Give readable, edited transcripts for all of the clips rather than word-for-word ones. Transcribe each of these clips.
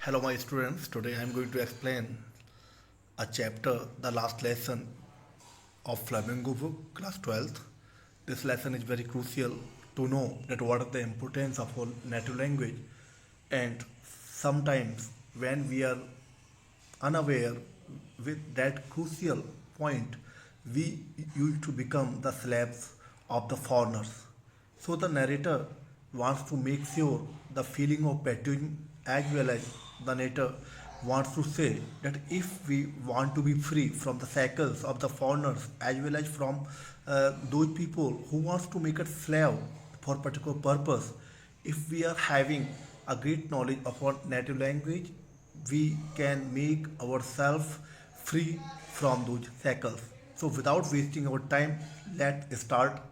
Hello, my students. Today I am going to explain a chapter, the last lesson of Flamingo book, class 12th. This lesson is very crucial to know that what is the importance of our native language, and sometimes when we are unaware with that crucial point, we used to become the slaves of the foreigners. So the narrator wants to make sure the feeling of patriotism as well as the narrator wants to say that if we want to be free from the shackles of the foreigners as well as from those people who wants to make us slave for particular purpose, if we are having a great knowledge of our native language, we can make ourselves free from those shackles. So without wasting our time, let's start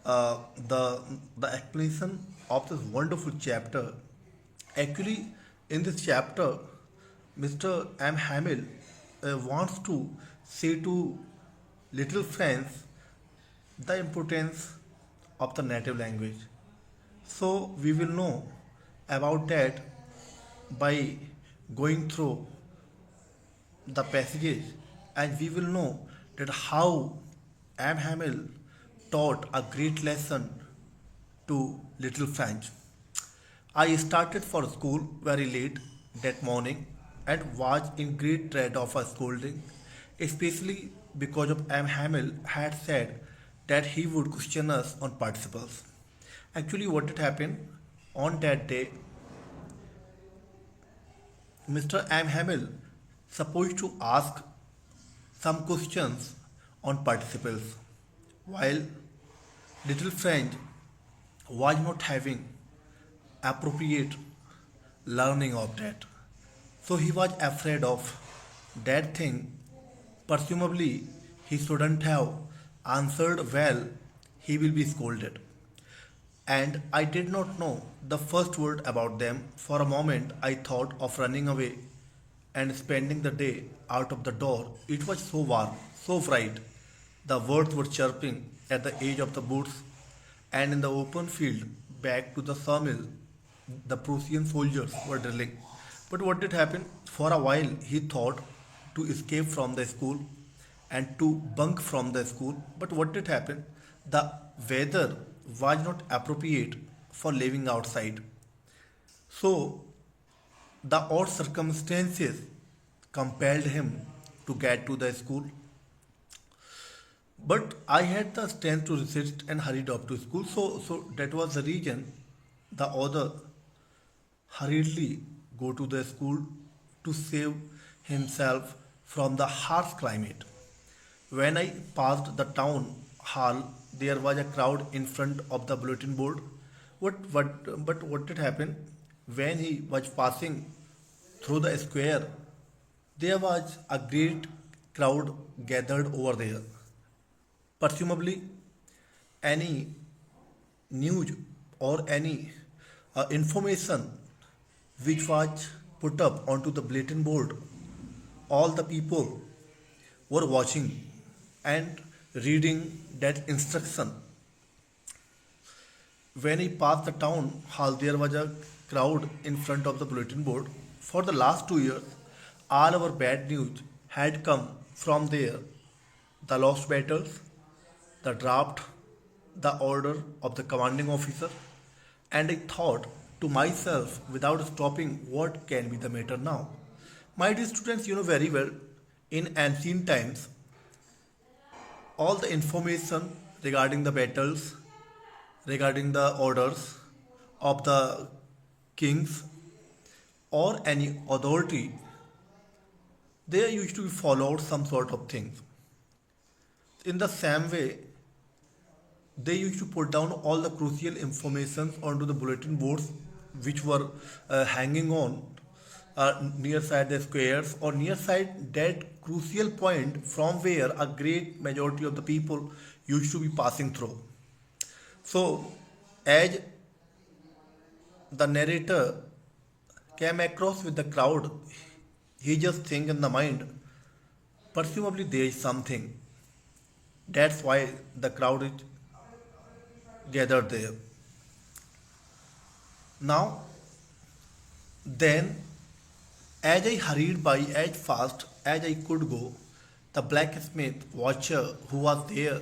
uh, the the explanation of this wonderful chapter. Actually, in this chapter, Mr. M. Hamill wants to say to little friends the importance of the native language. So we will know about that by going through the passages, and we will know that how M. Hamill taught a great lesson to little French. I started for school very late that morning and was in great dread of a scolding, especially because of M. Hamill had said that he would question us on participles. Actually, what had happened on that day, Mr. M. Hamill supposed to ask some questions on participles, while little French was not having appropriate learning of that. So he was afraid of that thing. Presumably, he shouldn't have answered well, he will be scolded. And I did not know the first word about them. For a moment, I thought of running away and spending the day out of the door. It was so warm, so bright. The birds were chirping at the edge of the woods, and in the open field back to the sawmill, the Prussian soldiers were drilling. But what did happen? For a while, he thought to escape from the school and to bunk from the school. But what did happen? The weather was not appropriate for living outside. So the odd circumstances compelled him to get to the school. But I had the strength to resist and hurried up to school. So that was the reason the other hurriedly go to the school to save himself from the harsh climate. When I passed the town hall, there was a crowd in front of the bulletin board. But what did happen? When he was passing through the square, there was a great crowd gathered over there. Presumably, any news or any information which was put up onto the bulletin board, all the people were watching and reading that instruction. When he passed the town hall, there was a crowd in front of the bulletin board. For the last 2 years, all our bad news had come from there. The lost battles, the draft, the order of the commanding officer, and I thought to myself without stopping, what can be the matter now? My dear students, you know very well, in ancient times, all the information regarding the battles, regarding the orders of the kings or any authority, there used to be followed some sort of things. In the same way, they used to put down all the crucial information onto the bulletin boards which were hanging on near side the squares or near side that crucial point from where a great majority of the people used to be passing through. So as the narrator came across with the crowd, he just think in the mind, presumably there is something, that's why the crowd is gathered there. Now then, As I hurried by as fast as I could go, the blacksmith watcher who was there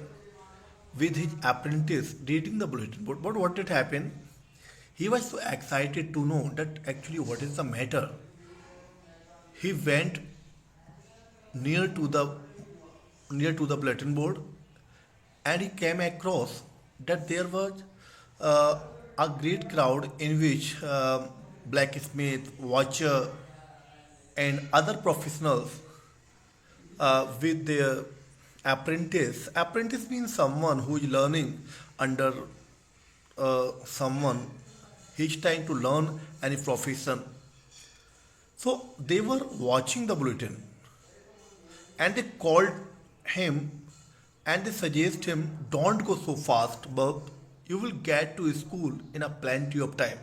with his apprentice reading the bulletin board. But what did happen? He was so excited to know that actually what is the matter. He went near to the near to the bulletin board and he came across that there was uh, a great crowd in which blacksmith, watcher, and other professionals with their apprentice. Apprentice means someone who is learning under someone. He's trying to learn any profession. So they were watching the bulletin and they called him and they suggest him, don't go so fast, but you will get to school in a plenty of time.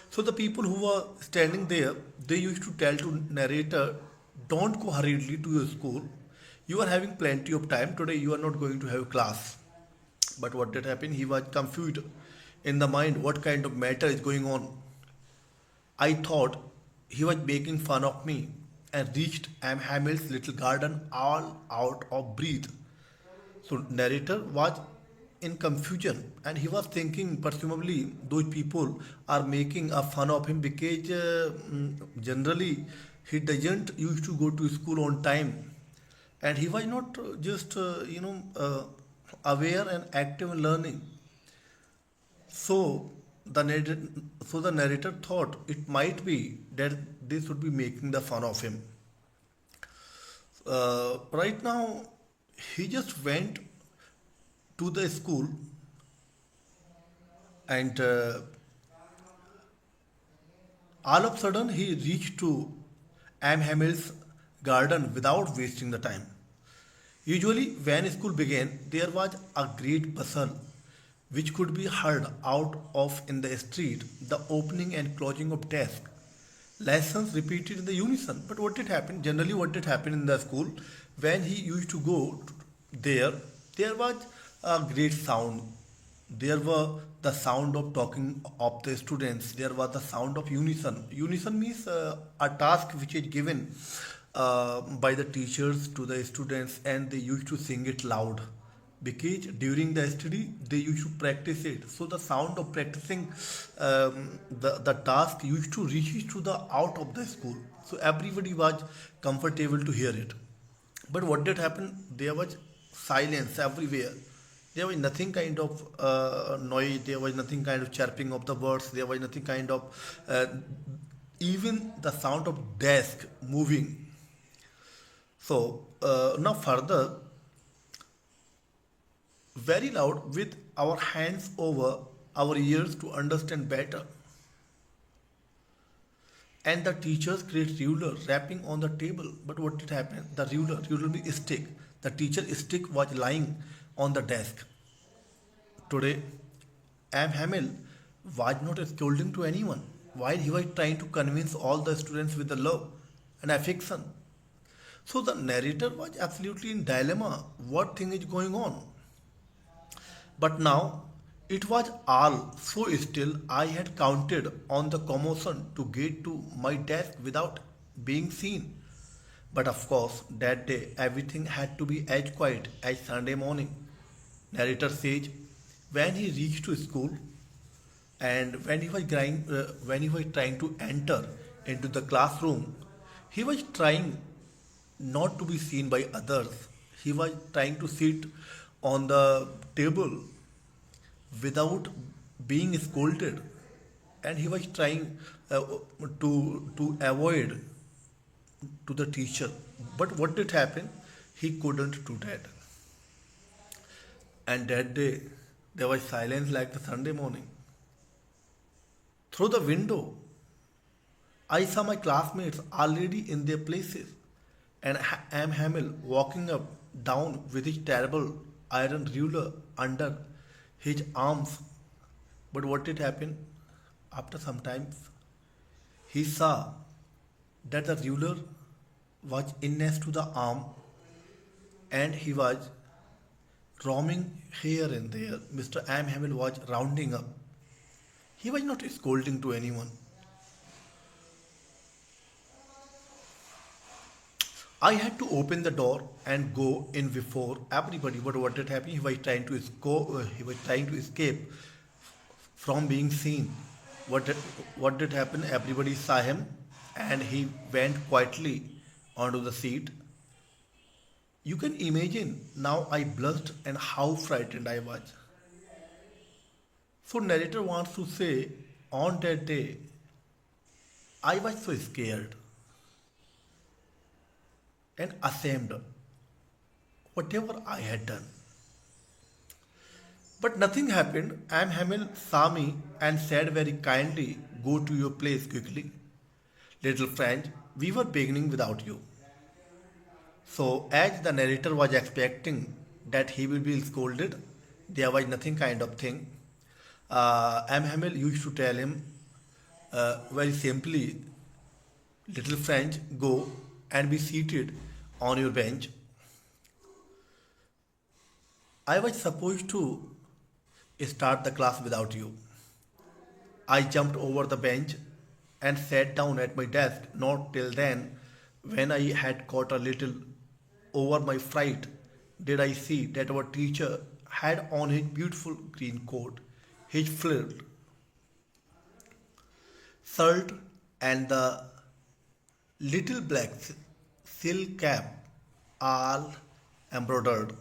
So the people who were standing there, they used to tell to narrator, don't go hurriedly to your school. You are having plenty of time. Today you are not going to have class. But what did happen? He was confused in the mind what kind of matter is going on. I thought he was making fun of me and reached Am Hamill's little garden all out of breath. So narrator was in confusion and he was thinking presumably those people are making a fun of him because generally he doesn't used to go to school on time and he was not just aware and active in learning. So the narrator thought it might be that they should be making the fun of him. Right now, he just went to the school and all of a sudden he reached to Am Hamill's garden without wasting the time. Usually, when school began, there was a great bustle which could be heard out of in the street, the opening and closing of desks, lessons repeated in the unison. But what did happen? Generally, what did happen in the school when he used to go there? There was a great sound. There were the sound of talking of the students. There was the sound of unison. Unison means a task which is given by the teachers to the students, and they used to sing it loud because during the study they used to practice it. So the sound of practicing the task used to reach to the out of the school. So everybody was comfortable to hear it. But what did happen? There was silence everywhere. There was nothing kind of noise. There was nothing kind of chirping of the birds. There was nothing kind of even the sound of desk moving. So now further, very loud with our hands over our ears to understand better. And the teachers create ruler rapping on the table. But what did happen? The ruler be stick. The teacher stick was lying on the desk. Today, Am Hamill was not scolding to anyone while he was trying to convince all the students with the love and affection. So the narrator was absolutely in dilemma. What thing is going on? But now it was all so still I had counted on the commotion to get to my desk without being seen. But of course, that day everything had to be as quiet as Sunday morning. Narrator says when he reached to school and when he was trying to enter into the classroom, he was trying not to be seen by others. He was trying to sit on the table without being scolded, and he was trying to avoid to the teacher. But what did happen? He couldn't do that. And that day there was silence like the Sunday morning. Through the window, I saw my classmates already in their places, and Am Hamill walking up down with his terrible iron ruler under his arms. But what did happen? After some time, he saw that the ruler was in next to the arm and he was roaming here and there. Mr. Am Hamill was rounding up. He was not scolding to anyone. I had to open the door and go in before everybody. But what did happen? He was trying to he was trying to escape from being seen. What did, what did happen? Everybody saw him, and he went quietly onto the seat. You can imagine now I blushed and how frightened I was. So narrator wants to say, on that day, I was so scared and ashamed whatever I had done. But nothing happened. Am Hamil saw me and said very kindly, go to your place quickly. Little friend, we were beginning without you. So as the narrator was expecting that he will be scolded, there was nothing kind of thing. M. Hamil used to tell him very simply, little friend, go and be seated on your bench. I was supposed to start the class without you. I jumped over the bench and sat down at my desk. Not till then, when I had got a little over my fright, did I see that our teacher had on his beautiful green coat, his frilled shirt, and the little black silk cap, all embroidered.